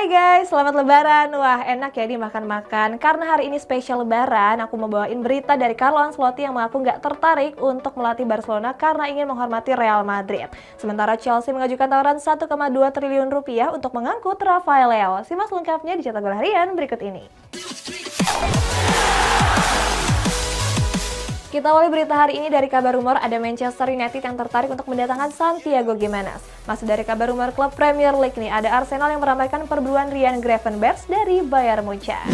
Hai guys, selamat lebaran. Wah, enak ya dimakan-makan. Karena hari ini spesial lebaran, aku mau bawain berita dari Carlo Ancelotti yang mengaku nggak tertarik untuk melatih Barcelona karena ingin menghormati Real Madrid. Sementara Chelsea mengajukan tawaran 1,2 triliun rupiah untuk mengangkut Rafael Leao. Simak lengkapnya di Cetak Gol Harian berikut ini. Kita awali berita hari ini dari kabar rumor ada Manchester United yang tertarik untuk mendatangkan Santiago Gimenez. Masih dari kabar rumor klub Premier League nih, ada Arsenal yang meramaikan perburuan Ryan Gravenberch dari Bayern Munchen.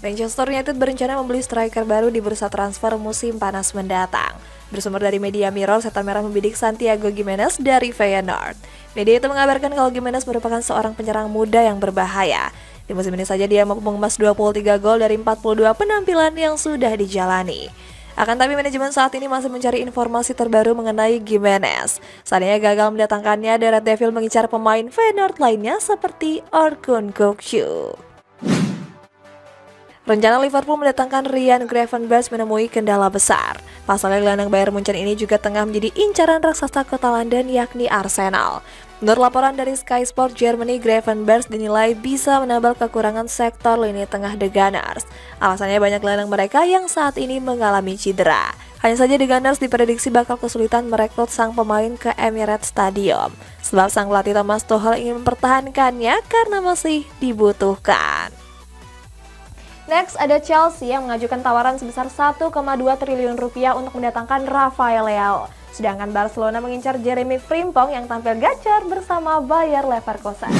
Manchester United berencana membeli striker baru di bursa transfer musim panas mendatang. Bersumber dari media Mirror, Setan Merah membidik Santiago Gimenez dari Feyenoord. Media itu mengabarkan kalau Gimenez merupakan seorang penyerang muda yang berbahaya. Di musim ini saja dia mampu mengemas 23 gol dari 42 penampilan yang sudah dijalani. Akan tapi manajemen saat ini masih mencari informasi terbaru mengenai Gimenez. Seandainya gagal mendatangkannya, The Red Devil mengincar pemain Feyenoord lainnya seperti Orkun Kökçü. Rencana Liverpool mendatangkan Ryan Gravenberch menemui kendala besar. Pasalnya gelandang Bayern Munchen ini juga tengah menjadi incaran raksasa kota London yakni Arsenal. Menurut laporan dari Sky Sport Germany, Gravenberch dinilai bisa menambal kekurangan sektor lini tengah The Gunners. Alasannya banyak gelandang mereka yang saat ini mengalami cedera. Hanya saja The Gunners diprediksi bakal kesulitan merekrut sang pemain ke Emirates Stadium. Sebab sang pelatih Thomas Tuchel ingin mempertahankannya karena masih dibutuhkan. Next, ada Chelsea yang mengajukan tawaran sebesar 1,2 triliun rupiah untuk mendatangkan Rafael Leao. Sedangkan Barcelona mengincar Jeremy Frimpong yang tampil gacor bersama Bayer Leverkusen.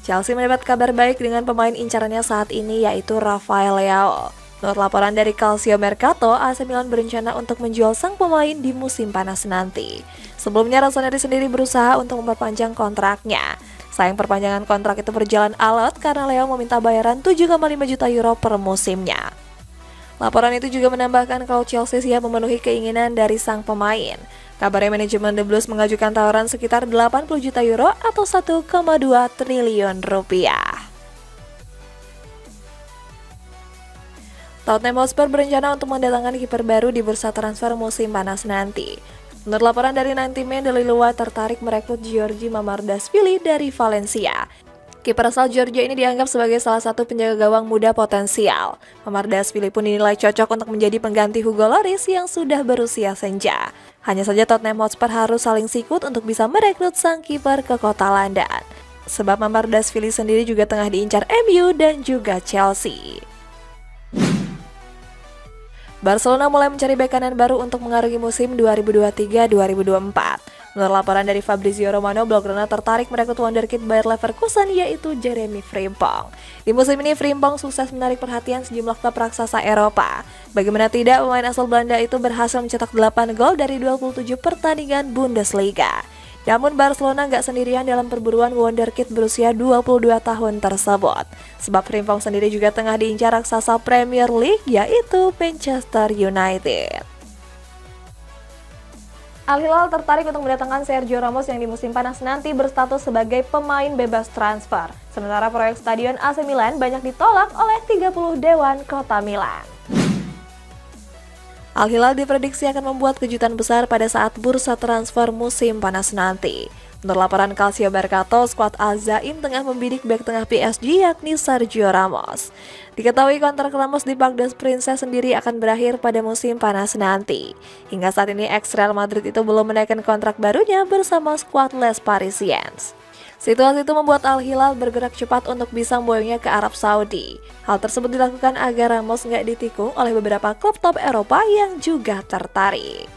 Chelsea mendapat kabar baik dengan pemain incarannya saat ini yaitu Rafael Leao. Menurut laporan dari Calcio Mercato, AC Milan berencana untuk menjual sang pemain di musim panas nanti. Sebelumnya Rossoneri sendiri berusaha untuk memperpanjang kontraknya. Sayang perpanjangan kontrak itu berjalan alot karena Leo meminta bayaran 7,5 juta euro per musimnya. Laporan itu juga menambahkan kalau Chelsea siap memenuhi keinginan dari sang pemain. Kabarnya manajemen The Blues mengajukan tawaran sekitar 80 juta euro atau 1,2 triliun rupiah. Tottenham Hotspur berencana untuk mendatangkan kiper baru di bursa transfer musim panas nanti. Menurut laporan dari 90 Min, The Lilua tertarik merekrut Giorgi Mamardashvili dari Valencia. Kiper asal Georgia ini dianggap sebagai salah satu penjaga gawang muda potensial. Mamardashvili pun dinilai cocok untuk menjadi pengganti Hugo Lloris yang sudah berusia senja. Hanya saja Tottenham Hotspur harus saling sikut untuk bisa merekrut sang kiper ke kota London. Sebab Mamardashvili sendiri juga tengah diincar MU dan juga Chelsea. Barcelona mulai mencari bek kanan baru untuk mengarungi musim 2023-2024. Menurut laporan dari Fabrizio Romano, Blaugrana tertarik merekrut wonderkid Bayer Leverkusen yaitu Jeremy Frimpong. Di musim ini Frimpong sukses menarik perhatian sejumlah klub raksasa Eropa. Bagaimana tidak, pemain asal Belanda itu berhasil mencetak 8 gol dari 27 pertandingan Bundesliga. Namun Barcelona nggak sendirian dalam perburuan wonderkid berusia 22 tahun tersebut. Sebab Frimpong sendiri juga tengah diincar raksasa Premier League yaitu Manchester United. Al Hilal tertarik untuk mendatangkan Sergio Ramos yang di musim panas nanti berstatus sebagai pemain bebas transfer. Sementara proyek stadion AC Milan banyak ditolak oleh 30 dewan kota Milan. Al Hilal diprediksi akan membuat kejutan besar pada saat bursa transfer musim panas nanti. Menurut laporan Calcio Mercato, skuad Al-Zaim tengah membidik bek tengah PSG yakni Sergio Ramos. Diketahui kontrak Ramos di Parc des Princes sendiri akan berakhir pada musim panas nanti. Hingga saat ini ex-Real Madrid itu belum menaikkan kontrak barunya bersama skuad Les Parisiens. Situasi itu membuat Al Hilal bergerak cepat untuk bisa memboyongnya ke Arab Saudi. Hal tersebut dilakukan agar Ramos nggak ditikung oleh beberapa klub top Eropa yang juga tertarik.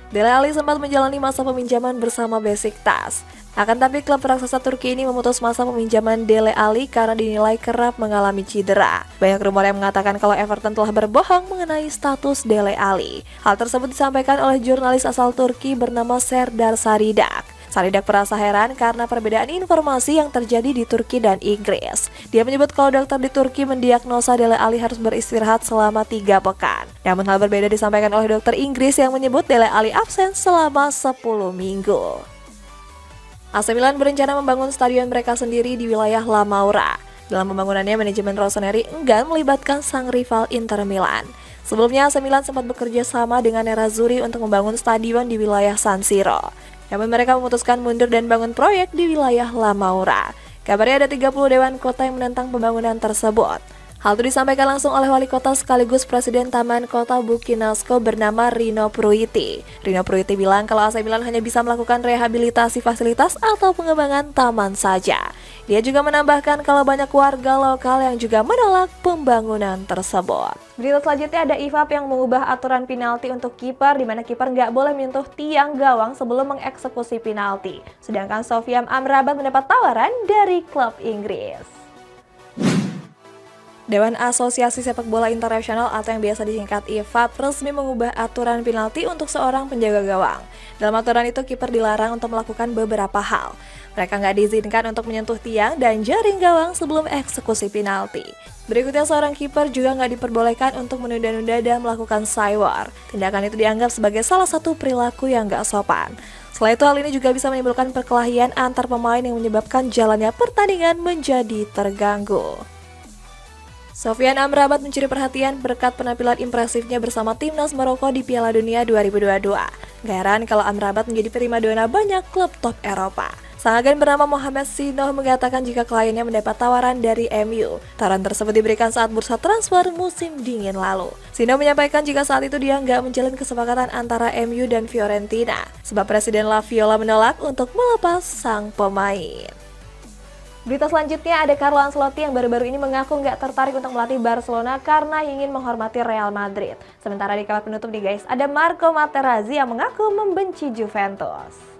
Dele Alli sempat menjalani masa peminjaman bersama Besiktas. Akan tapi klub raksasa Turki ini memutus masa peminjaman Dele Alli karena dinilai kerap mengalami cedera. Banyak rumor yang mengatakan kalau Everton telah berbohong mengenai status Dele Alli. Hal tersebut disampaikan oleh jurnalis asal Turki bernama Serdar Saridak. Saridak merasa heran karena perbedaan informasi yang terjadi di Turki dan Inggris. Dia menyebut kalau dokter di Turki mendiagnosa Dele Alli harus beristirahat selama 3 pekan. Namun hal berbeda disampaikan oleh dokter Inggris yang menyebut Dele Alli absen selama 10 minggu. AC Milan berencana membangun stadion mereka sendiri di wilayah La Maura. Dalam pembangunannya, manajemen Rossoneri enggan melibatkan sang rival Inter Milan. Sebelumnya AC Milan sempat bekerja sama dengan Nerazzurri untuk membangun stadion di wilayah San Siro. Namun mereka memutuskan mundur dan bangun proyek di wilayah La Maura. Kabarnya ada 30 dewan kota yang menentang pembangunan tersebut. Hal itu disampaikan langsung oleh wali kota sekaligus presiden Taman Kota Bukinasko bernama Rino Pruiti. Rino Pruiti bilang kalau AC Milan hanya bisa melakukan rehabilitasi fasilitas atau pengembangan taman saja. Dia juga menambahkan kalau banyak warga lokal yang juga menolak pembangunan tersebut. Berita selanjutnya ada IFAB yang mengubah aturan penalti untuk kiper, di mana kiper nggak boleh menyentuh tiang gawang sebelum mengeksekusi penalti. Sedangkan Sofyan Amrabat mendapat tawaran dari klub Inggris. Dewan Asosiasi Sepak Bola Internasional atau yang biasa disingkat IFAB resmi mengubah aturan penalti untuk seorang penjaga gawang. Dalam aturan itu, kiper dilarang untuk melakukan beberapa hal. Mereka nggak diizinkan untuk menyentuh tiang dan jaring gawang sebelum eksekusi penalti. Berikutnya, seorang kiper juga nggak diperbolehkan untuk menunda-nunda dan melakukan cywar. Tindakan itu dianggap sebagai salah satu perilaku yang nggak sopan. Selain itu, hal ini juga bisa menimbulkan perkelahian antar pemain yang menyebabkan jalannya pertandingan menjadi terganggu. Sofyan Amrabat mencuri perhatian berkat penampilan impresifnya bersama timnas Maroko di Piala Dunia 2022. Gak heran kalau Amrabat menjadi primadona banyak klub top Eropa. Sang agen bernama Mohamed Sinoh mengatakan jika kliennya mendapat tawaran dari MU. Tawaran tersebut diberikan saat bursa transfer musim dingin lalu. Sinoh menyampaikan jika saat itu dia nggak menjalin kesepakatan antara MU dan Fiorentina, sebab Presiden La Viola menolak untuk melepas sang pemain. Berita selanjutnya ada Carlo Ancelotti yang baru-baru ini mengaku nggak tertarik untuk melatih Barcelona karena ingin menghormati Real Madrid. Sementara di kabar penutup nih guys, ada Marco Materazzi yang mengaku membenci Juventus.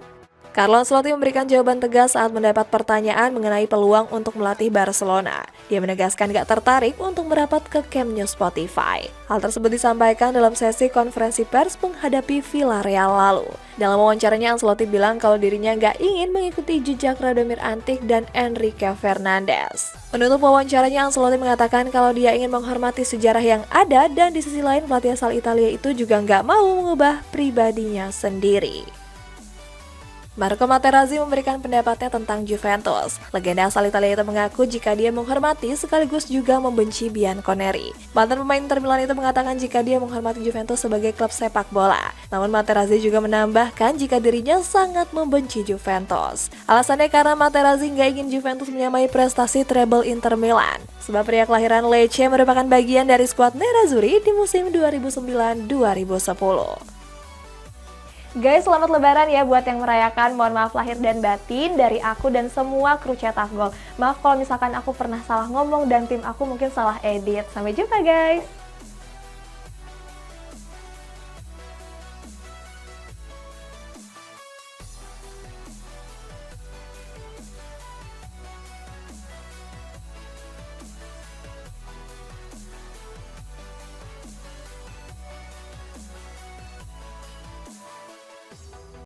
Carlo Ancelotti memberikan jawaban tegas saat mendapat pertanyaan mengenai peluang untuk melatih Barcelona. Dia menegaskan gak tertarik untuk merapat ke Camp Nou Spotify. Hal tersebut disampaikan dalam sesi konferensi pers menghadapi Villarreal lalu. Dalam wawancaranya, Ancelotti bilang kalau dirinya gak ingin mengikuti jejak Radomir Antic dan Enrique Fernandez. Penutup wawancaranya, Ancelotti mengatakan kalau dia ingin menghormati sejarah yang ada dan di sisi lain pelatih asal Italia itu juga gak mau mengubah pribadinya sendiri. Marco Materazzi memberikan pendapatnya tentang Juventus. Legenda asal Italia itu mengaku jika dia menghormati sekaligus juga membenci Bianconeri. Mantan pemain Inter Milan itu mengatakan jika dia menghormati Juventus sebagai klub sepak bola. Namun Materazzi juga menambahkan jika dirinya sangat membenci Juventus. Alasannya karena Materazzi nggak ingin Juventus menyamai prestasi treble Inter Milan. Sebab pria kelahiran Lecce merupakan bagian dari skuad Nerazzurri di musim 2009-2010. Guys, selamat lebaran ya buat yang merayakan. Mohon maaf lahir dan batin dari aku dan semua kru Cetak Gol. Maaf kalau misalkan aku pernah salah ngomong dan tim aku mungkin salah edit. Sampai jumpa guys.